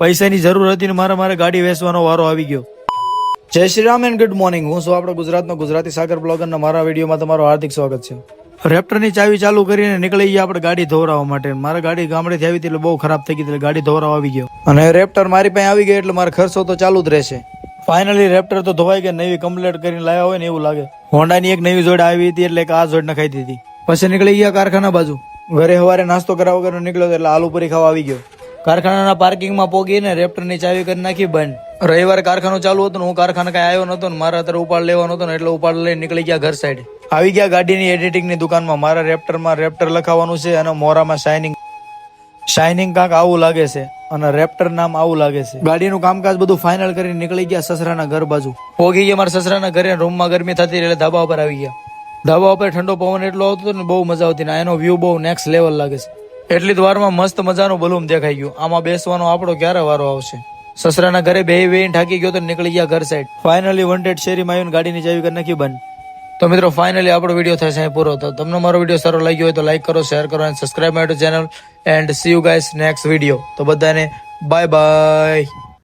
પૈસાની જરૂર હતી ને મારે ગાડી વેચવાનો વારો આવી ગયો. જય Shri Ram and good morning. હું છું આપણા ગુજરાતનો ગુજરાતી સાગર બ્લોગરના મારા વિડીયોમાં તમારું હાર્દિક સ્વાગત છે. રેપ્ટરની ચાવી ચાલુ કરીને નીકળી ગયા આપણે ગાડી ધોવરાવવા માટે. મારા ગાડી ગામડેથી આવી હતી એટલે બહુ ખરાબ થઈ ગઈ એટલે ગાડી ધોવરાવવા આવી ગયો. અને રેપ્ટર મારી પાસે આવી ગઈ એટલે મારો ખર્ચો તો ચાલુ જ રહેશે. ફાઇનલી રેપ્ટર તો ધોવાઈ ગઈ, નવી કમ્પ્લીટ કરીને લાવ્યા હોય ને એવું લાગે. હોન્ડાની એક નવી જોડ આવી હતી એટલે આ જોડ નખાઈ દીધી. પછી નીકળી ગયા કારખાના બાજુ. ઘરે સવારે નાસ્તો કરાવવા વગર નીકળ્યો એટલે આલુ પૂરી ખાવા આવી ગયો. કારખાનાના પાર્કિંગમાં પોગીને રેપ્ટરની ચાવી કરી નાખી બંધ. રવિવારે કારખાનું ચાલુ હતું ને હું કારખાના કઈ આવ્યો નતો ને મારા અત્યારે ઉપાડ લેવાનો હતો ને એટલે ઉપાડ લઈને નીકળી ગયા ઘર સાઈડ. આવી ગયા ગાડીની એડિટિંગની દુકાનમાં. મારા રેપ્ટરમાં રેપ્ટર લખાવાનું છે અને મોરામાં શાઇનિંગ કાંક આવું લાગે છે અને રેપ્ટર નામ આવું લાગે છે. ગાડીનું કામકાજ બધું ફાઇનલ કરીને નીકળી ગયા સસરાના ઘર બાજુ. પોગી ગયા મારા સસરાના ઘરે. રૂમમાં ગરમી થતી એટલે ધાબા ઉપર આવી ગયા. ધાબા ઉપર ઠંડો પવન એટલો આવતો ને બહુ મજા આવતી ને એનો વ્યૂ બહુ નેક્સ્ટ લેવલ લાગે છે. એટલી જ વારમાં મસ્ત મજાનું બલૂમ દેખાઈ ગયું. આમાં બેસવાનો આપણો ક્યારે વારો આવશે. સસરાના ઘરે બેહીને થાકી ગયો તો નીકળી ગયા ઘર સાઈડ. ફાઇનલી વોન્ટેડ શેરીમાં આવીને ગાડીની ચાવી કરી નાખી બંધ. તો મિત્રો ફાઇનલી આપણો વિડીયો થશે અહીં પૂરો. તો તમને મારો વિડીયો સારો લાગ્યો હોય તો લાઈક કરો, શેર કરો અને subscribe my channel and C you guys next video. તો બધાને બાય બાય.